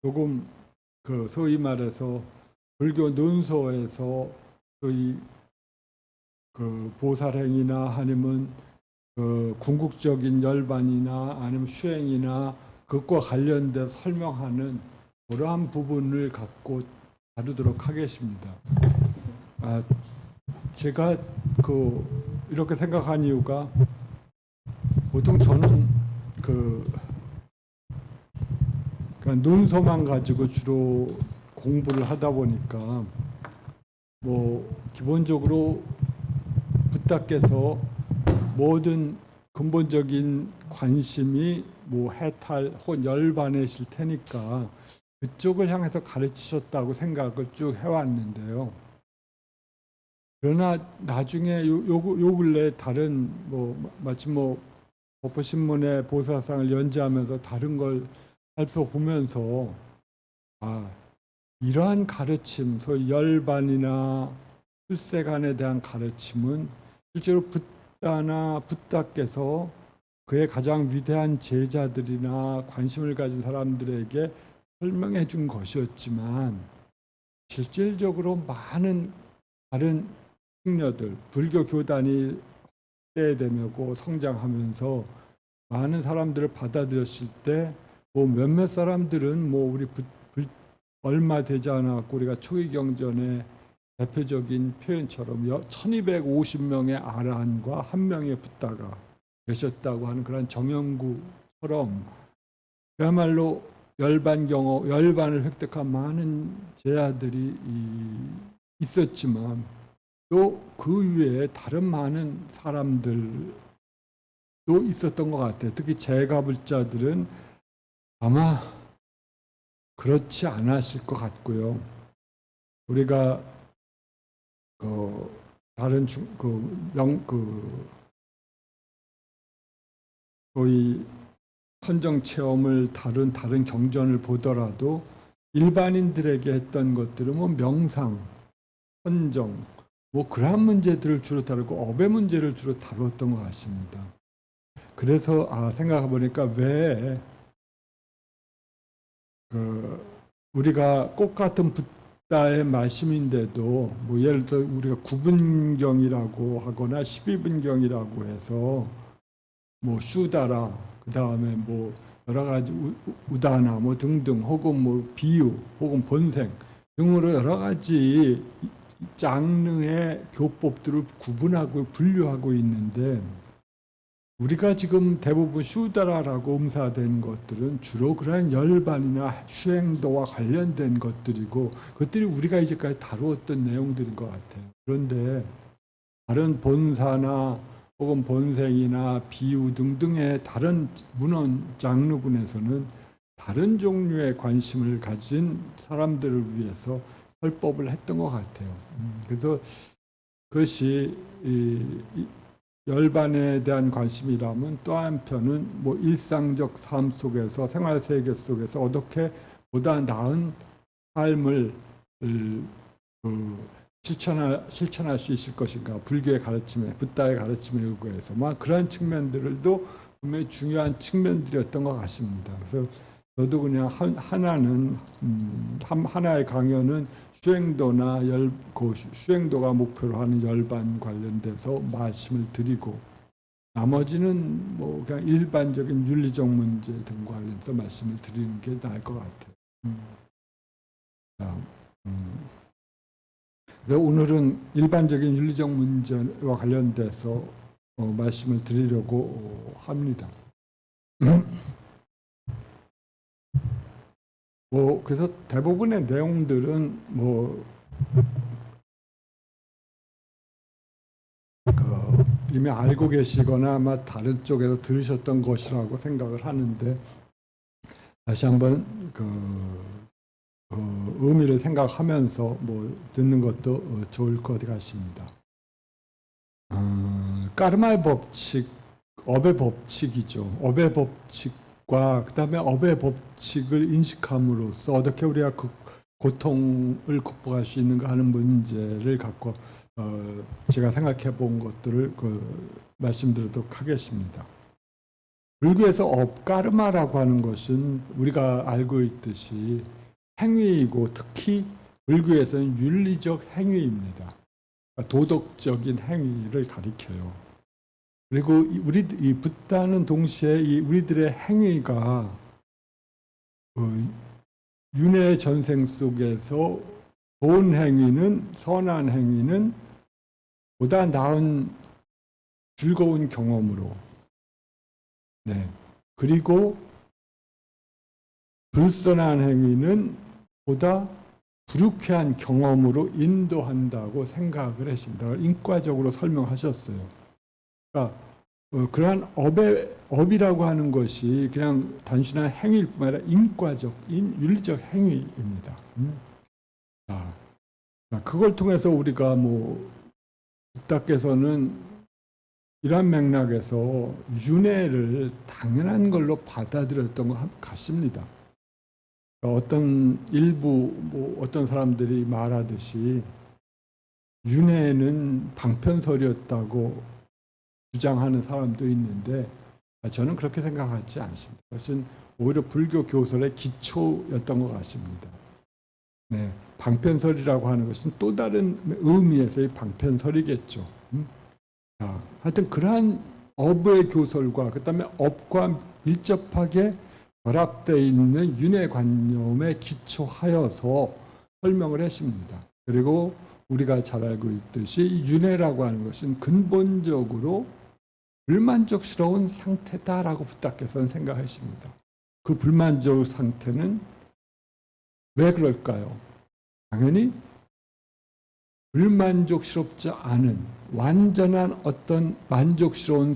조금 그 소위 말해서 불교 논서에서 소위 그 보살행이나 아니면 그 궁극적인 열반이나 아니면 수행이나 그것과 관련돼서 설명하는 그러한 부분을 갖고 다루도록 하겠습니다. 제가 이렇게 생각한 이유가 보통 저는 그러니까 논서만 가지고 주로 공부를 하다 보니까 뭐 기본적으로 부다께서 모든 근본적인 관심이 뭐 해탈 혹은 열반이실 테니까 그쪽을 향해서 가르치셨다고 생각을 쭉 해왔는데요. 그러나 나중에 요 근래 다른 마침 법화신문의 보사상을 연재하면서 다른 걸 살펴보면서 이러한 가르침, 소위 열반이나 출세관에 대한 가르침은 실제로 부다께서 그의 가장 위대한 제자들이나 관심을 가진 사람들에게 설명해 준 것이었지만 실질적으로 많은 다른 승려들, 불교 교단이 확대되고 성장하면서 많은 사람들을 받아들였을 때 몇몇 사람들은 우리 얼마 되지 않았고 우리가 초기경전의 대표적인 표현처럼 1250명의 아라한과 한 명의 붓다가 계셨다고 하는 그런 정형구처럼 그야말로 열반을 획득한 많은 제자들이 있었지만 또 그 위에 다른 많은 사람들도 있었던 것 같아요. 특히 제가불자들은 아마 그렇지 않았을 것 같고요. 우리가 다른 거의 선정 체험을 다른 경전을 보더라도 일반인들에게 했던 것들은 명상, 선정, 그러한 문제들을 주로 다루고 업의 문제를 주로 다루었던 것 같습니다. 그래서 생각해 보니까 왜 우리가 꽃 같은 붓다의 말씀인데도 예를 들어 우리가 9분경이라고 하거나 12분경이라고 해서 슈다라 그 다음에 여러 가지 우다나 등등 혹은 비유 혹은 본생 등으로 여러 가지 장르의 교법들을 구분하고 분류하고 있는데 우리가 지금 대부분 슈다라라고 음사된 것들은 주로 그러한 열반이나 수행도와 관련된 것들이고 그것들이 우리가 이제까지 다루었던 내용들인 것 같아요. 그런데 다른 본사나 혹은 본생이나 비유 등등의 다른 문헌 장르분에서는 다른 종류의 관심을 가진 사람들을 위해서 설법을 했던 것 같아요. 그래서 그것이 열반에 대한 관심이라면 또 한편은 일상적 삶 속에서 생활 세계 속에서 어떻게 보다 나은 삶을 실천할 수 있을 것인가, 불교의 가르침에, 붓다의 가르침에 의거해서 그러한 측면들도 분명히 중요한 측면들이었던 것 같습니다. 그래서 저도 그냥 하나의 강연은 수행도나 수행도가 목표로 하는 열반 관련돼서 말씀을 드리고 나머지는 그냥 일반적인 윤리적 문제 등 관련해서 말씀을 드리는 게 나을 것 같아요. 그래서 오늘은 일반적인 윤리적 문제와 관련돼서 말씀을 드리려고 합니다. 그래서 대부분의 내용들은 이미 알고 계시거나 아마 다른 쪽에서 들으셨던 것이라고 생각을 하는데 다시 한번 의미를 생각하면서 듣는 것도 좋을 것 같습니다. 까르마의 법칙, 업의 법칙이죠. 업의 법칙과 그 다음에 업의 법칙을 인식함으로써 어떻게 우리가 그 고통을 극복할 수 있는가 하는 문제를 갖고 제가 생각해 본 것들을 말씀드리도록 하겠습니다. 불교에서 업가르마라고 하는 것은 우리가 알고 있듯이 행위이고 특히 불교에서는 윤리적 행위입니다. 도덕적인 행위를 가리켜요. 그리고 이 붓다는 동시에 이 우리들의 행위가 윤회 전생 속에서 좋은 행위는, 선한 행위는 보다 나은 즐거운 경험으로, 네. 그리고 불선한 행위는 보다 불쾌한 경험으로 인도한다고 생각을 했습니다. 인과적으로 설명하셨어요. 그러니까 그러한 업이라고 하는 것이 그냥 단순한 행위일 뿐만 아니라 인과적인 윤리적 행위입니다. 그걸 통해서 우리가 붓다께서는 이러한 맥락에서 윤회를 당연한 걸로 받아들였던 것 같습니다. 어떤 일부 어떤 사람들이 말하듯이 윤회는 방편설이었다고 주장하는 사람도 있는데 저는 그렇게 생각하지 않습니다. 그것은 오히려 불교 교설의 기초였던 것 같습니다. 네, 방편설이라고 하는 것은 또 다른 의미에서의 방편설이겠죠. 하여튼 그러한 업의 교설과 그다음에 업과 밀접하게 결합되어 있는 윤회관념에 기초하여서 설명을 했습니다. 그리고 우리가 잘 알고 있듯이 윤회라고 하는 것은 근본적으로 불만족스러운 상태다라고 붓다께서는 생각하십니다. 그 불만족 상태는 왜 그럴까요? 당연히 불만족스럽지 않은 완전한 어떤 만족스러운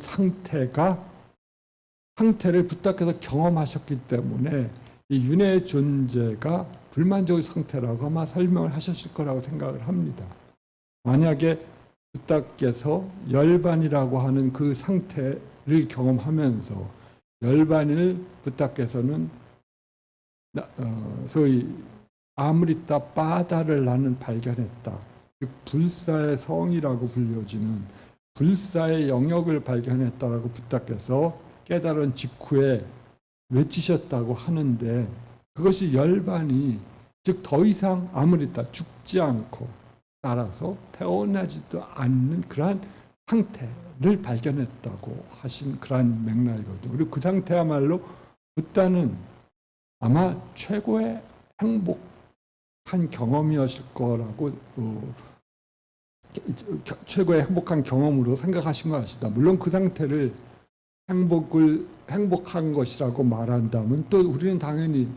상태를 붓다께서 경험하셨기 때문에 이 윤회의 존재가 불만족의 상태라고 아마 설명을 하셨을 거라고 생각을 합니다. 만약에 붓다께서 열반이라고 하는 그 상태를 경험하면서 열반을 붓다께서는 소위 아무리따 빠다를 나는 발견했다. 즉 불사의 성이라고 불려지는 불사의 영역을 발견했다라고 붓다께서 깨달은 직후에 외치셨다고 하는데 그것이 열반이 즉 더 이상 아무리따 죽지 않고 따라서 태어나지도 않는 그러한 상태를 발견했다고 하신 그러한 맥락이거든요. 그리고 그 상태야말로 붓다는 아마 최고의 행복한 경험이었을 거라고 최고의 행복한 경험으로 생각하신 것 같습니다. 물론 그 상태를 행복한 것이라고 말한다면 또 우리는 당연히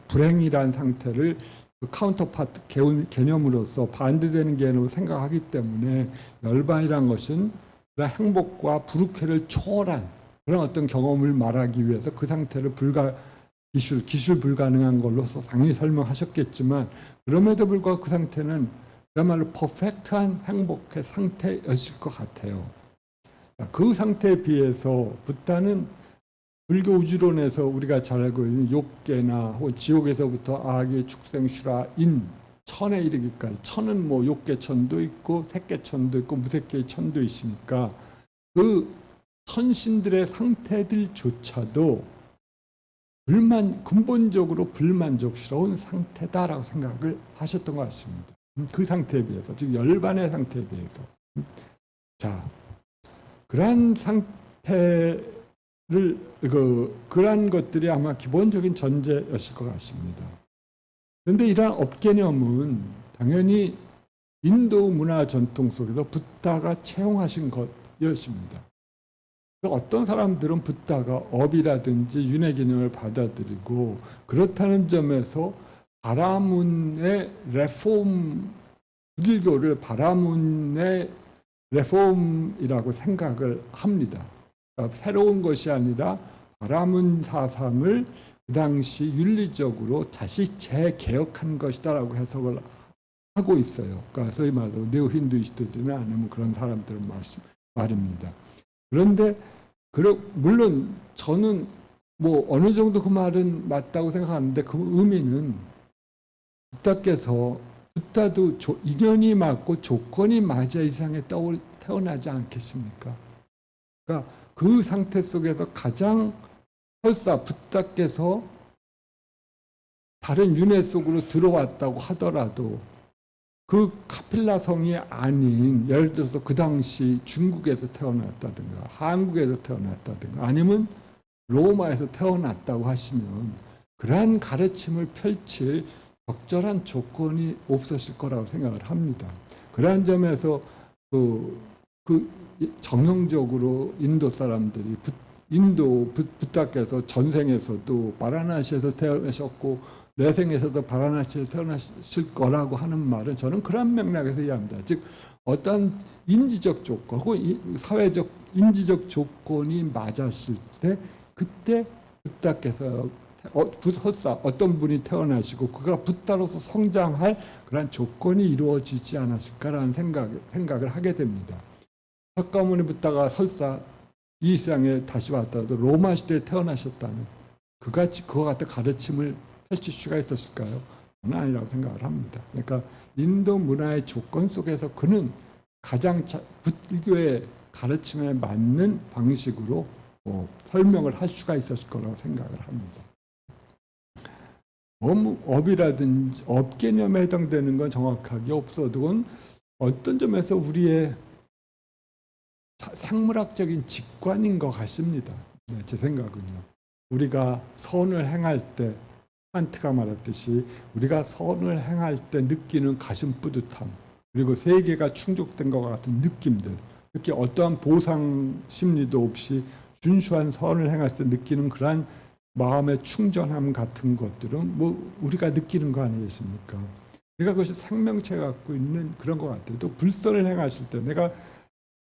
불행이란 상태를 그 카운터파트 개념으로서 반대되는 개념으로 생각하기 때문에 열반이란 것은 그런 행복과 불쾌를 초월한 그런 어떤 경험을 말하기 위해서 그 상태를 기술 불가능한 걸로서 당연히 설명하셨겠지만 그럼에도 불구하고 그 상태는 그야말로 퍼펙트한 행복의 상태였을 것 같아요. 그 상태에 비해서 붓다는 불교 우주론에서 우리가 잘 알고 있는 욕계나 혹은 지옥에서부터 악의 축생 슈라인 천에 이르기까지 천은 욕계천도 있고 색계천도 있고 무색계의 천도 있으니까 그 천신들의 상태들조차도 근본적으로 불만족스러운 상태다라고 생각을 하셨던 것 같습니다. 그 상태에 비해서 즉 열반의 상태에 비해서 자 그러한 상태를 그러한 것들이 아마 기본적인 전제였을 것 같습니다. 그런데 이러한 업개념은 당연히 인도 문화 전통 속에서 붓다가 채용하신 것이었습니다. 어떤 사람들은 붓다가 업이라든지 윤회 개념을 받아들이고 그렇다는 점에서 바라문의 불교를 바라문의 레폼이라고 생각을 합니다. 그러니까 새로운 것이 아니라 바라문 사상을 그 당시 윤리적으로 다시 재개혁한 것이다라고 해석을 하고 있어요. 그러니까 소위 말해서 네오 힌두이스트들이나 아니면 그런 사람들은 말입니다. 그런데 물론 저는 어느 정도 그 말은 맞다고 생각하는데 그 의미는 붓다도 인연이 맞고 조건이 맞아 이 세상에 태어나지 않겠습니까? 그러니까 그 상태 속에서 가장 설사 붓다께서 다른 윤회 속으로 들어왔다고 하더라도 그 카필라 성이 아닌, 예를 들어서 그 당시 중국에서 태어났다든가 한국에서 태어났다든가 아니면 로마에서 태어났다고 하시면 그러한 가르침을 펼칠 적절한 조건이 없었을 거라고 생각을 합니다. 그러한 점에서 정형적으로 인도 사람들이 인도 붓다께서 전생에서도 바라나시에서 태어나셨고 내생에서도 바라나시에서 태어나실 거라고 하는 말은 저는 그런 맥락에서 이해합니다. 즉 어떤 인지적 조건 혹은 사회적 인지적 조건이 맞았을 때 그때 붓다께서 설사 어떤 분이 태어나시고 그가 붓다로서 성장할 그런 조건이 이루어지지 않았을까라는 생각을 하게 됩니다. 석가모니 붓다가 설사 이 세상에 다시 왔더라도 로마 시대에 태어나셨다면 그와 같은 가르침을 펼칠 수가 있었을까요? 저는 아니라고 생각을 합니다. 그러니까 인도 문화의 조건 속에서 그는 가장 불교의 가르침에 맞는 방식으로 설명을 할 수가 있었을 거라고 생각을 합니다. 업이라든지 업 개념에 해당되는 건 정확하게 없어도 그건 어떤 점에서 우리의 생물학적인 직관인 것 같습니다. 네, 제 생각은요. 우리가 선을 행할 때 칸트가 말했듯이 우리가 선을 행할 때 느끼는 가슴 뿌듯함 그리고 세계가 충족된 것 같은 느낌들 특히 어떠한 보상 심리도 없이 준수한 선을 행할 때 느끼는 그러한 마음의 충전함 같은 것들은 뭐 우리가 느끼는 거 아니겠습니까? 그러니까 그것이 생명체가 갖고 있는 그런 것 같아요. 또 불선을 행하실 때 내가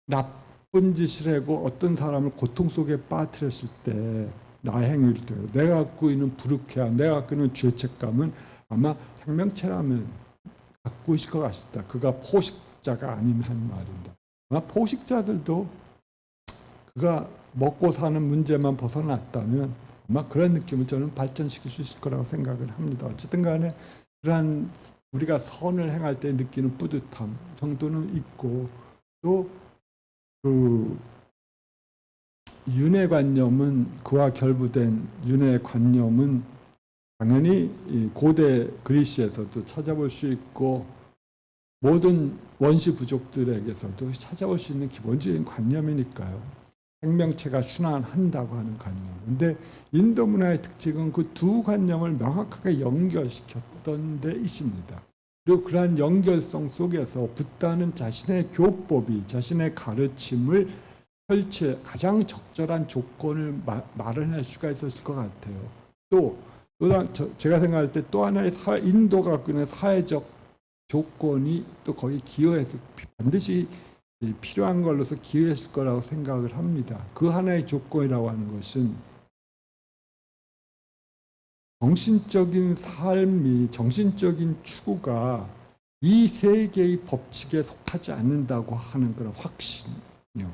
나쁜 짓을 하고 어떤 사람을 고통 속에 빠뜨렸을 때 나의 행위일 때 내가 갖고 있는 불쾌함, 내가 갖고 있는 죄책감은 아마 생명체라면 갖고 있을 것 같습니다. 그가 포식자가 아닌 한 말입니다. 아마 포식자들도 그가 먹고 사는 문제만 벗어났다면 아마 그런 느낌을 저는 발전시킬 수 있을 거라고 생각을 합니다. 어쨌든 간에 그러한 우리가 선을 행할 때 느끼는 뿌듯함 정도는 있고 또 윤회관념은 그와 결부된 윤회관념은 당연히 고대 그리스에서도 찾아볼 수 있고 모든 원시 부족들에게서도 찾아볼 수 있는 기본적인 관념이니까요. 생명체가 순환한다고 하는 관념. 근데 인도 문화의 특징은 그 두 관념을 명확하게 연결시켰던 데 있습니다. 그리고 그러한 연결성 속에서 붓다는 자신의 교법이 자신의 가르침을 펼칠 가장 적절한 조건을 마련할 수가 있었을 것 같아요. 또 제가 생각할 때 또 하나의 인도가 갖고 있는 사회적 조건이 또 거의 기여해서 반드시 필요한 걸로서 기여했을 거라고 생각을 합니다. 그 하나의 조건이라고 하는 것은 정신적인 삶이 정신적인 추구가 이 세계의 법칙에 속하지 않는다고 하는 그런 확신이요.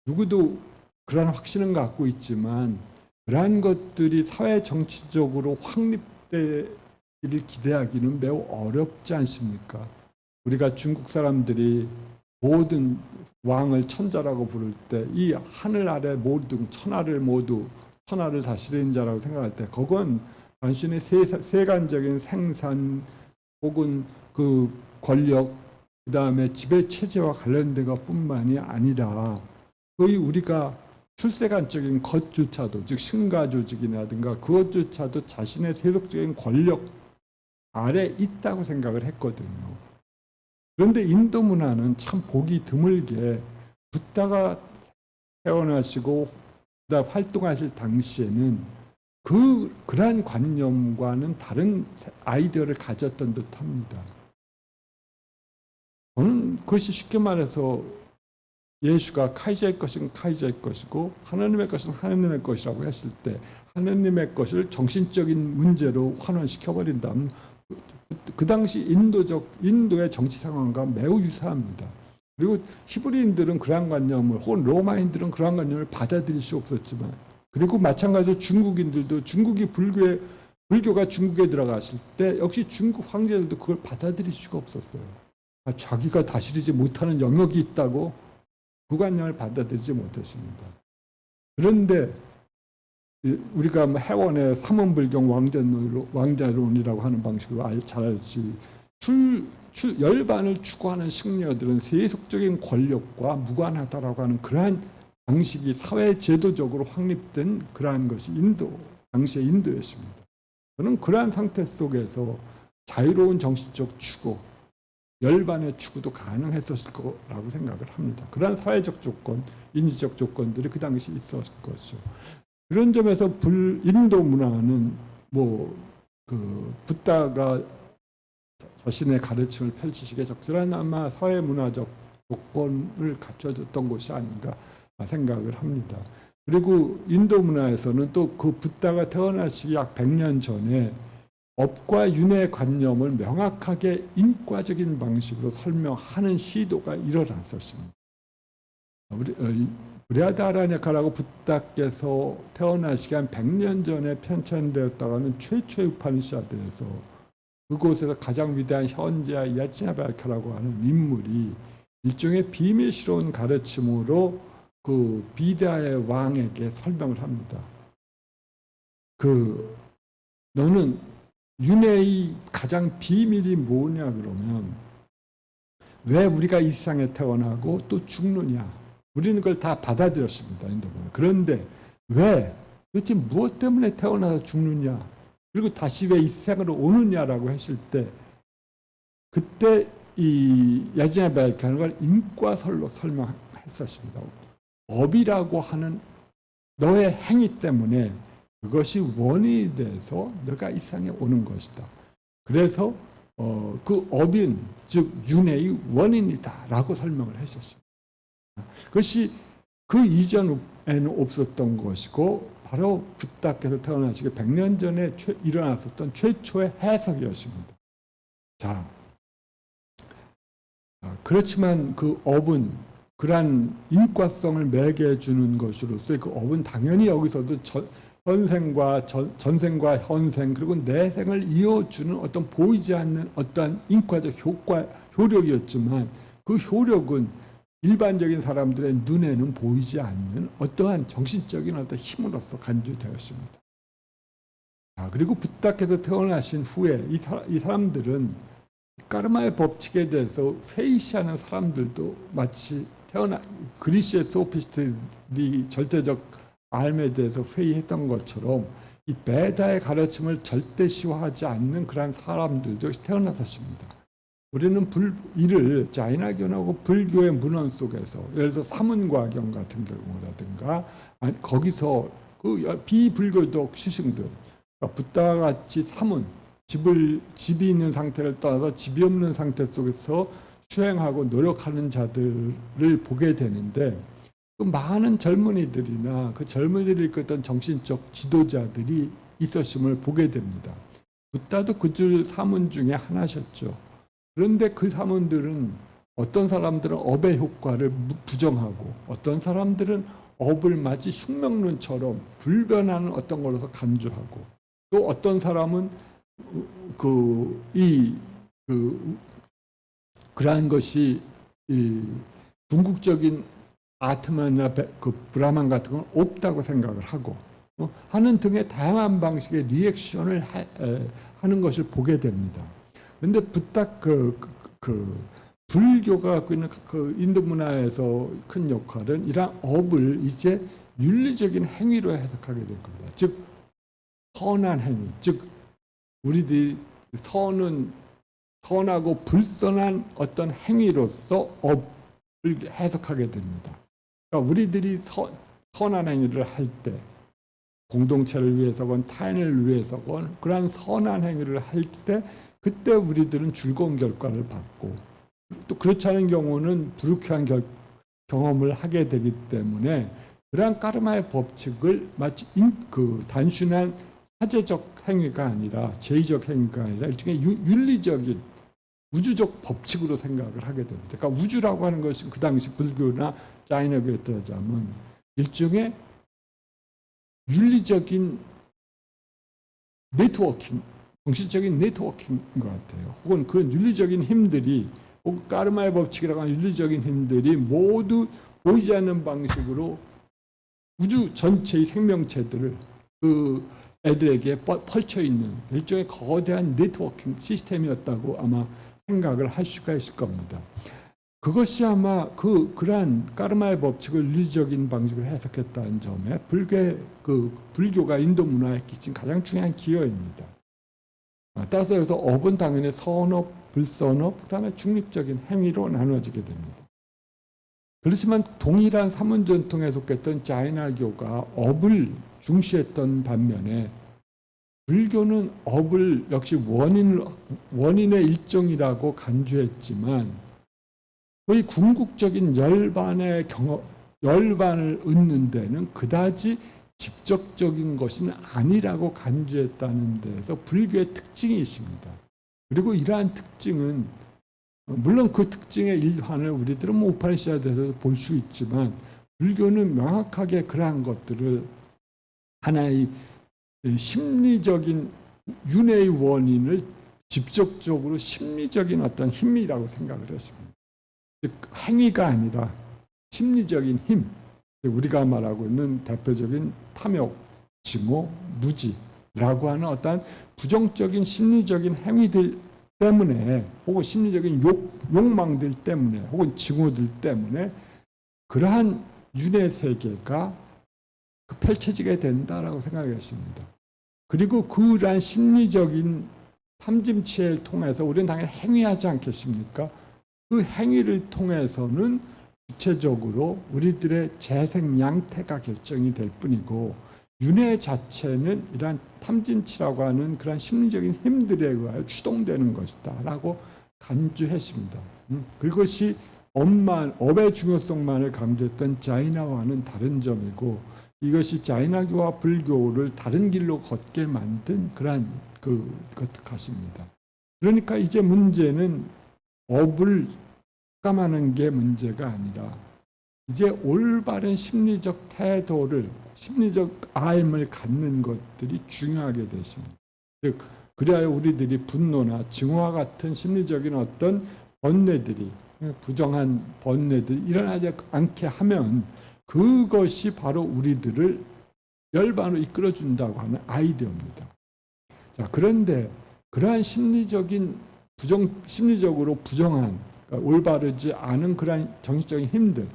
누구도 그런 확신은 갖고 있지만 그러한 것들이 사회 정치적으로 확립되기를 기대하기는 매우 어렵지 않습니까? 우리가 중국 사람들이 모든 왕을 천자라고 부를 때 이 하늘 아래 모든 천하를 다스리는 자라고 생각할 때 그건 단순히 세간적인 생산 혹은 그 권력 그 다음에 지배 체제와 관련된 것뿐만이 아니라 거의 우리가 출세관적인 것조차도 즉 신가 조직이라든가 그것조차도 자신의 세속적인 권력 아래 있다고 생각을 했거든요. 그런데 인도 문화는 참 보기 드물게 붓다가 태어나시고 활동하실 당시에는 그러한 관념과는 다른 아이디어를 가졌던 듯합니다. 저는 그것이 쉽게 말해서 예수가 카이자의 것은 카이자의 것이고 하나님의 것은 하나님의 것이라고 했을 때 하나님의 것을 정신적인 문제로 환원시켜버린다면 그 당시 인도의 정치 상황과 매우 유사합니다. 그리고 히브리인들은 그러한 관념을 혹은 로마인들은 그러한 관념을 받아들일 수 없었지만 그리고 마찬가지로 중국인들도 불교가 중국에 들어갔을 때 역시 중국 황제들도 그걸 받아들일 수가 없었어요. 자기가 다스리지 못하는 영역이 있다고 그 관념을 받아들이지 못했습니다. 그런데 우리가 뭐 해원의 삼원불경 왕자론이라고 하는 방식으로 잘 알지, 열반을 추구하는 승려들은 세속적인 권력과 무관하다라고 하는 그러한 방식이 사회 제도적으로 확립된 그러한 것이 당시의 인도였습니다. 저는 그러한 상태 속에서 자유로운 정신적 추구, 열반의 추구도 가능했었을 거라고 생각을 합니다. 그러한 사회적 조건, 인지적 조건들이 그 당시 있었을 것이죠. 그런 점에서 인도 문화는 붓다가 자신의 가르침을 펼치시기에 적절한 아마 사회 문화적 조건을 갖춰줬던 곳이 아닌가 생각을 합니다. 그리고 인도 문화에서는 또 그 붓다가 태어나시기 약 100년 전에 업과 윤회 관념을 명확하게 인과적인 방식으로 설명하는 시도가 일어났었습니다. 브리하다라냐카라고 붓다께서 태어나시기 한 100년 전에 편찬되었다가는 최초의 우파니샤드에서 그곳에서 가장 위대한 현지아 야치나발카라고 하는 인물이 일종의 비밀스러운 가르침으로 그 비다의 왕에게 설명을 합니다. 너는 윤회의 가장 비밀이 뭐냐 그러면 왜 우리가 이 세상에 태어나고 또 죽느냐. 우리는 그걸 다 받아들였습니다. 인도문화. 그런데 왜 도대체 무엇 때문에 태어나서 죽느냐. 그리고 다시 왜 이 세상으로 오느냐라고 했을 때 그때 이 야지나발카는 걸 인과설로 설명했었습니다. 업이라고 하는 너의 행위 때문에 그것이 원인이 돼서 너가 이 세상에 오는 것이다. 그래서 그 업인 즉 윤회의 원인이다라고 설명을 했었습니다. 그것이 그 이전에는 없었던 것이고 바로 붓다께서 태어나시기 100년 전에 일어났었던 최초의 해석이었습니다. 자, 그렇지만 그 업은 그러한 인과성을 매개해 주는 것으로서 그 업은 당연히 여기서도 현생과 전생과 현생 그리고 내생을 이어주는 어떤 보이지 않는 어떠한 인과적 효력이었지만 그 효력은 일반적인 사람들의 눈에는 보이지 않는 어떠한 정신적인 어떤 힘으로서 간주되었습니다. 그리고 붓다께서 태어나신 후에 이 사람들은 까르마의 법칙에 대해서 회의시하는 사람들도 마치 그리스의 소피스트들이 절대적 삶에 대해서 회의했던 것처럼 이 베다의 가르침을 절대시화하지 않는 그런 사람들도 태어났었습니다. 우리는 이를 자이나교하고 불교의 문헌 속에서 예를 들어 사문과경 같은 경우라든가 거기서 그 비불교적 시승들 붓다와 같이 집이 있는 상태를 떠나서 집이 없는 상태 속에서 수행하고 노력하는 자들을 보게 되는데 그 많은 젊은이들이나 그 젊은이들을 이끌던 정신적 지도자들이 있었음을 보게 됩니다. 붓다도 그 줄 사문 중에 하나셨죠. 그런데 그 사문들은 어떤 사람들은 업의 효과를 부정하고 어떤 사람들은 업을 마치 흉명론처럼 불변하는 어떤 걸로서 간주하고 또 어떤 사람은 그러한 것이 궁극적인 아트만이나 브라만 같은 건 없다고 생각을 하고 하는 등의 다양한 방식의 리액션을 하는 것을 보게 됩니다. 그런데 붓다 불교가 갖고 있는 그 인도 문화에서 큰 역할은 이러한 업을 이제 윤리적인 행위로 해석하게 된 겁니다. 즉 선한 행위, 즉 우리들이 선하고 불선한 어떤 행위로서 업을 해석하게 됩니다. 그러니까 우리들이 선한 행위를 할 때 공동체를 위해서건 타인을 위해서건 그러한 선한 행위를 할 때 그때 우리들은 즐거운 결과를 받고 또 그렇지 않은 경우는 불쾌한 경험을 하게 되기 때문에 그러한 까르마의 법칙을 마치 단순한 사제적 행위가 아니라 제의적 행위가 아니라 일종의 윤리적인 우주적 법칙으로 생각을 하게 됩니다. 그러니까 우주라고 하는 것은 그 당시 불교나 자이나교에 따르자면 일종의 윤리적인 네트워킹, 정신적인 네트워킹인 것 같아요. 혹은 그 윤리적인 힘들이, 혹은 까르마의 법칙이라고 하는 윤리적인 힘들이 모두 보이지 않는 방식으로 우주 전체의 생명체들을 그 애들에게 펼쳐 있는 일종의 거대한 네트워킹 시스템이었다고 아마 생각을 할 수가 있을 겁니다. 그것이 아마 그러한 까르마의 법칙을 윤리적인 방식으로 해석했다는 점에 불교가 인도 문화에 끼친 가장 중요한 기여입니다. 따라서 여기서 업은 당연히 선업, 불선업, 그다음에 중립적인 행위로 나눠지게 됩니다. 그렇지만 동일한 사문전통에 속했던 자이나교가 업을 중시했던 반면에 불교는 업을 역시 원인의 일종이라고 간주했지만 거의 궁극적인 열반을 얻는 데는 그다지 직접적인 것은 아니라고 간주했다는 데에서 불교의 특징이 있습니다. 그리고 이러한 특징은 물론 그 특징의 일환을 우리들은 우파니샤드에서 볼 수 있지만 불교는 명확하게 그러한 것들을 하나의 심리적인 윤회의 원인을 직접적으로 심리적인 어떤 힘이라고 생각을 했습니다. 즉 행위가 아니라 심리적인 힘, 우리가 말하고 있는 대표적인 탐욕, 증오, 무지라고 하는 어떤 부정적인 심리적인 행위들 때문에 혹은 심리적인 욕망들 때문에 혹은 증오들 때문에 그러한 윤회 세계가 펼쳐지게 된다라고 생각했습니다. 그리고 그러한 심리적인 탐진치를 통해서 우리는 당연히 행위하지 않겠습니까? 그 행위를 통해서는 구체적으로 우리들의 재생 양태가 결정이 될 뿐이고 윤회 자체는 이러한 탐진치라고 하는 그런 심리적인 힘들에 의하여 추동되는 것이다 라고 간주했습니다. 그것이 업의 중요성만을 강조했던 자이나와는 다른 점이고 이것이 자이나교와 불교를 다른 길로 걷게 만든 그러한 것 같습니다. 그러니까 이제 문제는 업을 습감하는 게 문제가 아니라 이제 올바른 심리적 태도를 심리적 알을 갖는 것들이 중요하게 되십니다. 즉 그래야 우리들이 분노나 증오와 같은 심리적인 어떤 번뇌들이 부정한 번뇌들이 일어나지 않게 하면 그것이 바로 우리들을 열반으로 이끌어준다고 하는 아이디어입니다. 자, 그런데 그러한 심리적으로 부정한 그러니까 올바르지 않은 그러한 정신적인 힘들이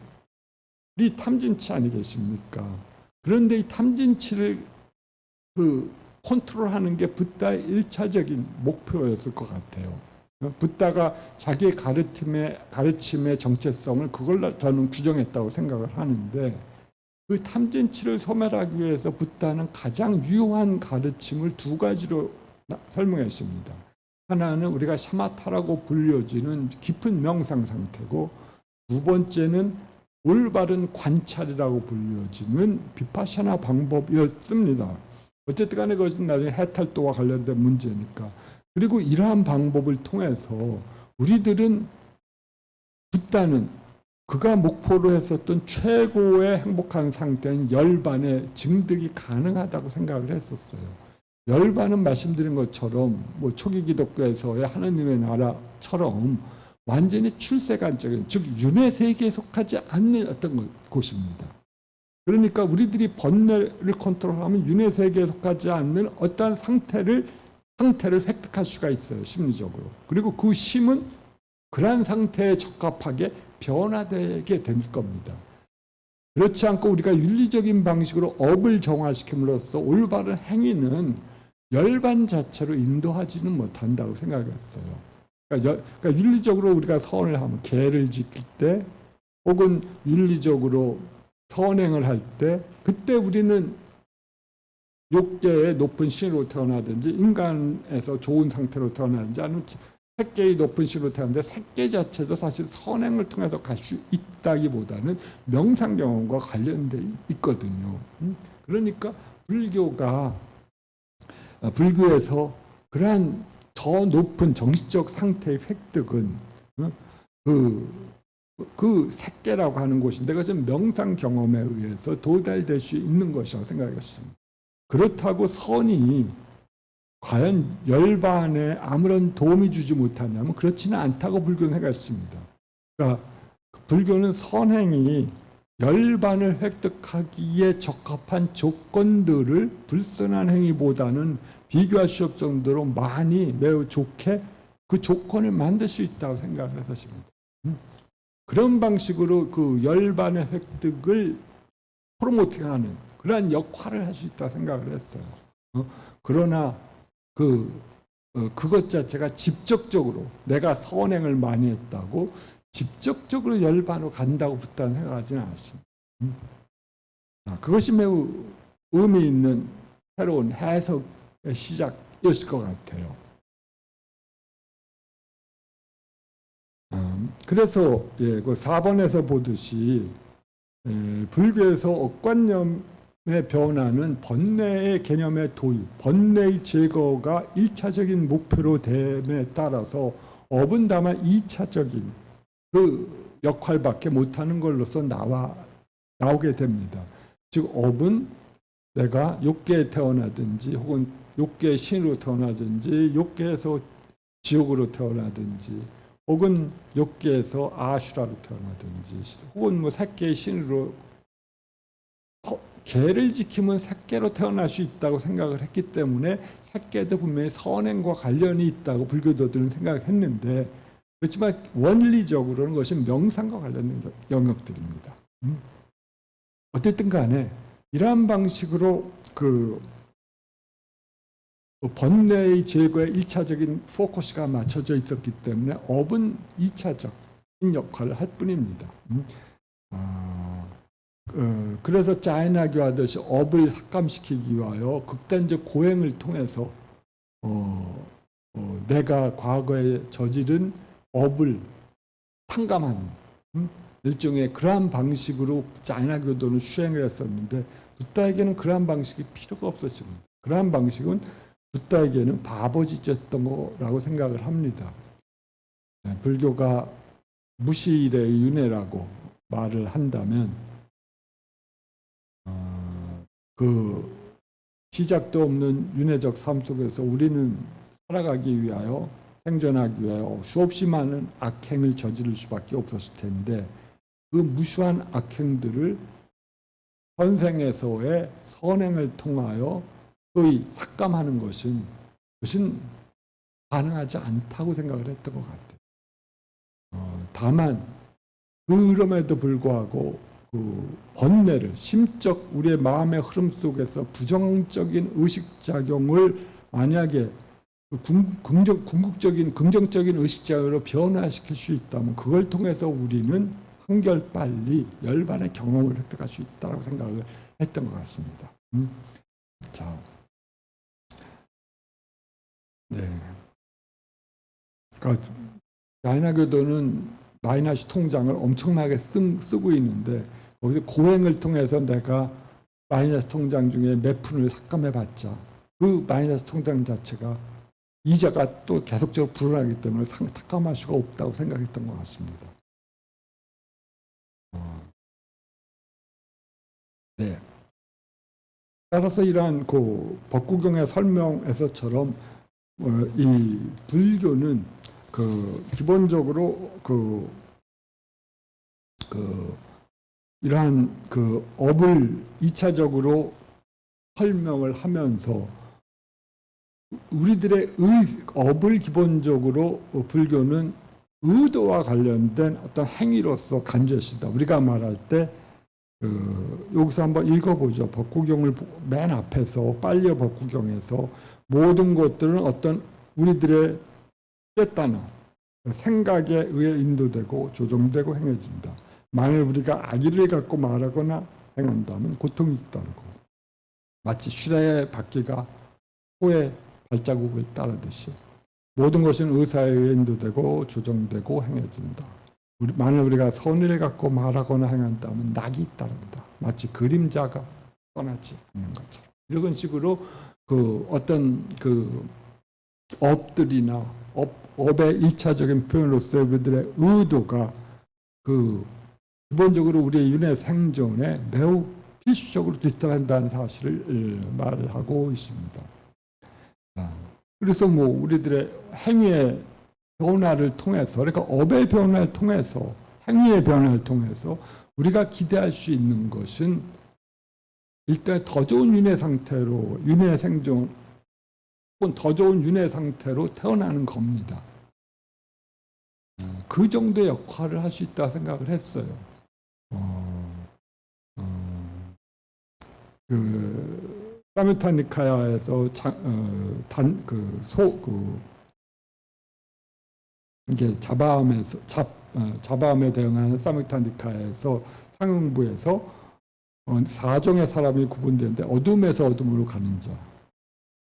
탐진치 아니겠습니까? 그런데 이 탐진치를 컨트롤하는 게 붓다의 1차적인 목표였을 것 같아요. 붓다가 자기의 가르침의 정체성을 그걸로 저는 규정했다고 생각을 하는데 그 탐진치를 소멸하기 위해서 붓다는 가장 유효한 가르침을 두 가지로 설명했습니다. 하나는 우리가 샤마타라고 불려지는 깊은 명상 상태고 두 번째는 올바른 관찰이라고 불려지는 비파샤나 방법이었습니다. 어쨌든 간에 그것은 나중에 해탈도와 관련된 문제니까. 그리고 이러한 방법을 통해서 우리들은 붓다는 그가 목표로 했었던 최고의 행복한 상태인 열반의 증득이 가능하다고 생각을 했었어요. 열반은 말씀드린 것처럼 초기 기독교에서의 하나님의 나라처럼 완전히 출세관적인 즉 윤회 세계에 속하지 않는 어떤 곳입니다. 그러니까 우리들이 번뇌를 컨트롤하면 윤회 세계에 속하지 않는 어떠한 상태를 획득할 수가 있어요. 심리적으로. 그리고 그 심은 그러한 상태에 적합하게 변화되게 될 겁니다. 그렇지 않고 우리가 윤리적인 방식으로 업을 정화시킴으로써 올바른 행위는 열반 자체로 인도하지는 못한다고 생각했어요. 그러니까 윤리적으로 우리가 선을 하면 계를 지킬 때 혹은 윤리적으로 선행을 할 때 그때 우리는 육계의 높은 신으로 태어나든지 인간에서 좋은 상태로 태어나든지 아니면 색계의 높은 신으로 태어나는데 색계 자체도 사실 선행을 통해서 갈 수 있다기보다는 명상 경험과 관련돼 있거든요. 그러니까 불교에서 그러한 더 높은 정신적 상태의 획득은 그 색계라고 하는 곳인데 그것은 명상 경험에 의해서 도달될 수 있는 것이라고 생각했습니다. 그렇다고 선이 과연 열반에 아무런 도움이 주지 못하냐면 그렇지는 않다고 불교는 생각했습니다. 그러니까 불교는 선행이 열반을 획득하기에 적합한 조건들을 불선한 행위보다는 비교할 수 없을 정도로 많이 매우 좋게 그 조건을 만들 수 있다고 생각을 했었습니다. 그런 방식으로 그 열반의 획득을 프로모팅하는 그러한 역할을 할 수 있다고 생각을 했어요. 그러나 그것 자체가 직접적으로 내가 선행을 많이 했다고 직접적으로 열반으로 간다고 부터 생각하지는 않습니다. 그것이 매우 의미 있는 새로운 해석의 시작이었을 것 같아요. 그래서 그 4번에서 보듯이 불교에서 억관념의 변화는 번뇌의 개념의 도입, 번뇌의 제거가 1차적인 목표로 됨에 따라서 업은 다만 2차적인 그 역할밖에 못하는 걸로서 나오게 됩니다. 즉 업은 내가 욕계에 태어나든지 혹은 욕계의 신으로 태어나든지 욕계에서 지옥으로 태어나든지 혹은 욕계에서 아슈라로 태어나든지 혹은 뭐 새끼의 신으로 개를 지키면 새끼로 태어날 수 있다고 생각을 했기 때문에 새끼도 분명히 선행과 관련이 있다고 불교도들은 생각을 했는데 그렇지만 원리적으로는 그것이 명상과 관련된 영역들입니다. 어쨌든 간에 이러한 방식으로 그 번뇌의 제거에 1차적인 포커스가 맞춰져 있었기 때문에 업은 2차적인 역할을 할 뿐입니다. 그래서 짜이나교 하듯이 업을 삭감시키기 위하여 극단적 고행을 통해서 내가 과거에 저지른 업을 탕감하는 일종의 그러한 방식으로 짜이나교도는 수행을 했었는데 붓다에게는 그러한 방식이 필요가 없었습니다. 그러한 방식은 붓다에게는 바보짓이었던 거라고 생각을 합니다. 불교가 무실의 윤회라고 말을 한다면 그 시작도 없는 윤회적 삶 속에서 우리는 살아가기 위하여 생존하기 위하여 수없이 많은 악행을 저지를 수밖에 없었을 텐데 그 무수한 악행들을 현생에서의 선행을 통하여 소위 삭감하는 것은 가능하지 않다고 생각을 했던 것 같아요. 다만 그럼에도 불구하고 그 번뇌를 심적 우리의 마음의 흐름 속에서 부정적인 의식작용을 만약에 궁극적인 긍정적인 의식작용으로 변화시킬 수 있다면 그걸 통해서 우리는 한결빨리 열반의 경험을 획득할 수 있다고 생각을 했던 것 같습니다. 자, 네. 그러니까 다이나교도는 마이너스 통장을 엄청나게 쓰고 있는데 거기서 고행을 통해서 내가 마이너스 통장 중에 몇 푼을 삭감해봤자 그 마이너스 통장 자체가 이자가 또 계속적으로 불어나기 때문에 삭감할 수가 없다고 생각했던 것 같습니다. 네. 따라서 이러한 그 법구경의 설명에서처럼 이 불교는 그 기본적으로 이러한 그 업을 2차적으로 설명을 하면서 우리들의 업을 기본적으로 불교는 의도와 관련된 어떤 행위로서 간주했습니다. 우리가 말할 때 여기서 한번 읽어보죠. 법구경을 맨 앞에서 빨려 법구경에서 모든 것들은 어떤 우리들의 깨따는 생각에 의해 인도되고 조종되고 행해진다. 만일 우리가 악의를 갖고 말하거나 행한다면 고통이 따르고 마치 수레의 바퀴가 소의 발자국을 따르듯이 모든 것은 의사에 의해 인도되고 조종되고 행해진다. 만일 우리가 선의를 갖고 말하거나 행한다면 낙이 따른다. 마치 그림자가 떠나지 않는 것처럼. 이런 식으로 그 어떤 그 업들이나 업의 1차적인 표현으로서 그들의 의도가 그 기본적으로 우리의 윤회 생존에 매우 필수적으로 뒤따른다는 사실을 말하고 있습니다. 그래서 뭐 우리들의 행위의 변화를 통해서 그러니까 업의 변화를 통해서 행위의 변화를 통해서 우리가 기대할 수 있는 것은 일단 더 좋은 윤회 상태로, 윤회 생존 혹은 더 좋은 윤회 상태로 태어나는 겁니다. 그 정도의 역할을 할 수 있다 생각을 했어요. 그 사메타 니카야에서 이게 자바암에 대응하는 사메타 니카야에서 상응부에서 4종의 사람이 구분되는데, 어둠에서 어둠으로 가는 자,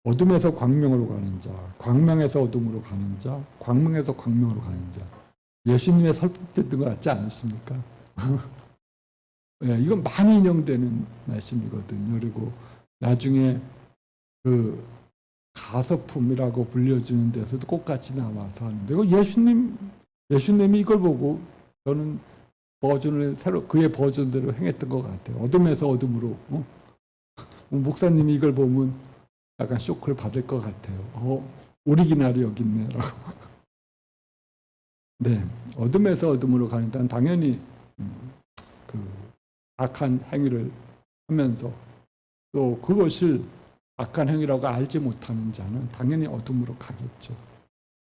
어둠에서 광명으로 가는 자, 광명에서 어둠으로 가는 자, 광명에서 광명으로 가는 자. 예수님의 설법됐던 것 같지 않으십니까? 네, 이건 많이 인용되는 말씀이거든요. 그리고 나중에 그 가서품이라고 불려주는 데서도 똑같이 나와서 하는데, 예수님이 이걸 보고 저는 버전을 그의 버전대로 행했던 것 같아요. 어둠에서 어둠으로. 목사님이 이걸 보면 약간 쇼크를 받을 것 같아요. 오리지널이 여기 있네라고. 네, 어둠에서 어둠으로 가는 데는 당연히 그 악한 행위를 하면서, 또 그것을 악한 행위라고 알지 못하는 자는 당연히 어둠으로 가겠죠.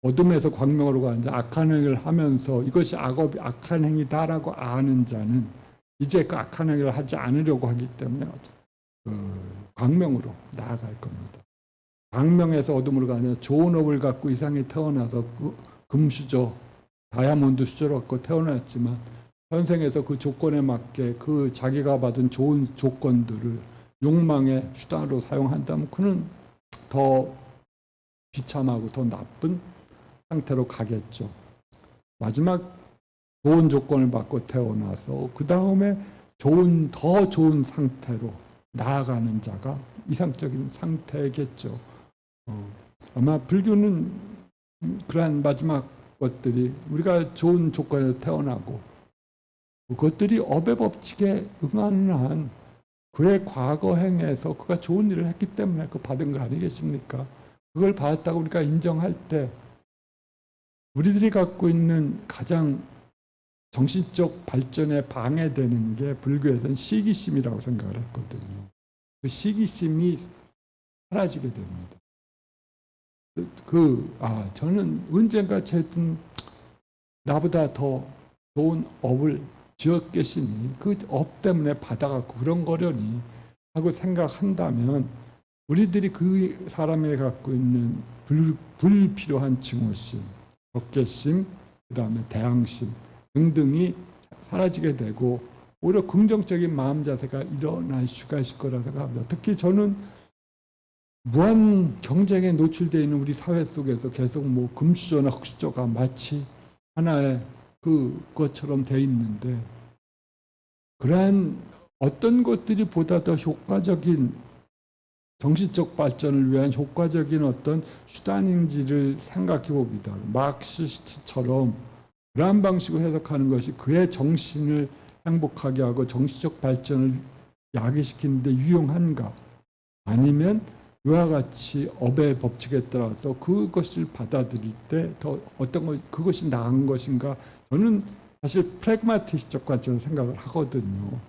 어둠에서 광명으로 가는 자, 악한 행위를 하면서 이것이 악한 행위다라고 아는 자는 이제 그 악한 행위를 하지 않으려고 하기 때문에 광명으로 나아갈 겁니다. 광명에서 어둠으로 가는, 좋은 업을 갖고 이 세상에 태어나서 금수저, 다이아몬드 수저를 갖고 태어났지만 현생에서 그 조건에 맞게 그 자기가 받은 좋은 조건들을 욕망의 수단으로 사용한다면 그는 더 비참하고 더 나쁜 상태로 가겠죠. 마지막 좋은 조건을 받고 태어나서 그 다음에 더 좋은 상태로 나아가는 자가 이상적인 상태겠죠. 아마 불교는 그러한 마지막 것들이, 우리가 좋은 조건에서 태어나고 그것들이 업의 법칙에 응하는 한 그의 과거 행에서 그가 좋은 일을 했기 때문에 그 받은 거 아니겠습니까? 그걸 받았다고 우리가 인정할 때, 우리들이 갖고 있는 가장 정신적 발전에 방해되는 게 불교에서는 시기심이라고 생각을 했거든요. 그 시기심이 사라지게 됩니다. 저는 언젠가 쟤든 나보다 더 좋은 업을 지어 계시니 그 업 때문에 받아갖고 그런 거려니 하고 생각한다면, 우리들이 그 사람이 갖고 있는 불필요한 증오심, 적개심, 그 다음에 대항심 등등이 사라지게 되고 오히려 긍정적인 마음 자세가 일어날 수가 있을 거라 생각합니다. 특히 저는 무한 경쟁에 노출되어 있는 우리 사회 속에서 계속 금수저나 흑수저가 마치 하나의 그것처럼 돼 있는데, 그러한 어떤 것들이 보다 더 효과적인 정신적 발전을 위한 효과적인 어떤 수단인지를 생각해 봅니다. 마르크시스트처럼 그러한 방식으로 해석하는 것이 그의 정신을 행복하게 하고 정신적 발전을 야기시키는 데 유용한가? 아니면 이와 같이 업의 법칙에 따라서 그것을 받아들일 때 더 그것이 나은 것인가? 저는 사실 프래그마티스적 관점으로 생각을 하거든요.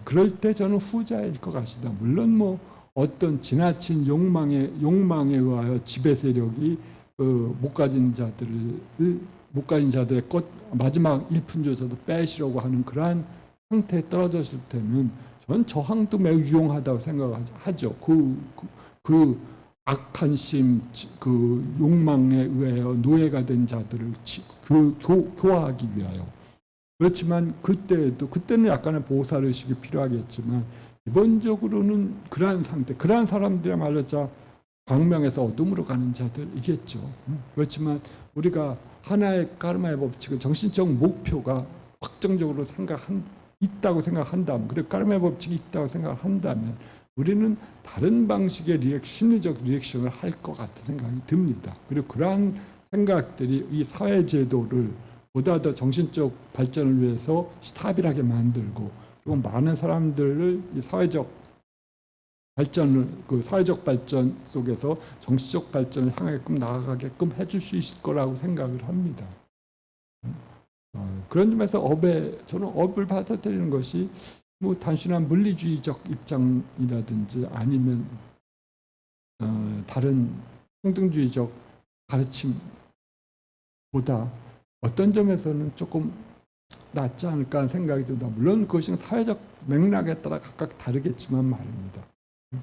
그럴 때 저는 후자일 것 같습니다. 물론 어떤 지나친 욕망에 의하여 지배 세력이 못 가진 자들의 마지막 일푼조차도 빼시려고 하는 그러한 상태에 떨어졌을 때는 저는 저항도 매우 유용하다고 생각하죠. 그 악한 심, 그 욕망에 의하여 노예가 된 자들을 교화하기 위하여. 그렇지만 그때는 약간의 보살의식이 필요하겠지만, 기본적으로는 그러한 상태, 그러한 사람들이야말로 광명에서 어둠으로 가는 자들이겠죠. 그렇지만 우리가 하나의 까르마의 법칙은 정신적 목표가 확정적으로 있다고 생각한다면, 그리고 까르마의 법칙이 있다고 생각한다면 우리는 다른 방식의 심리적 리액션을 할 것 같은 생각이 듭니다. 그리고 그러한 생각들이 이 사회제도를 보다 더 정신적 발전을 위해서 스타빌하게 만들고, 그리고 많은 사람들을 이 사회적 발전 속에서 정신적 발전을 향하게끔 나아가게끔 해줄 수 있을 거라고 생각을 합니다. 그런 점에서 저는 업을 받아들이는 것이 뭐 단순한 물리주의적 입장이라든지 아니면 다른 평등주의적 가르침보다 어떤 점에서는 조금 낫지 않을까 하는 생각이 듭니다. 물론 그것이 사회적 맥락에 따라 각각 다르겠지만 말입니다.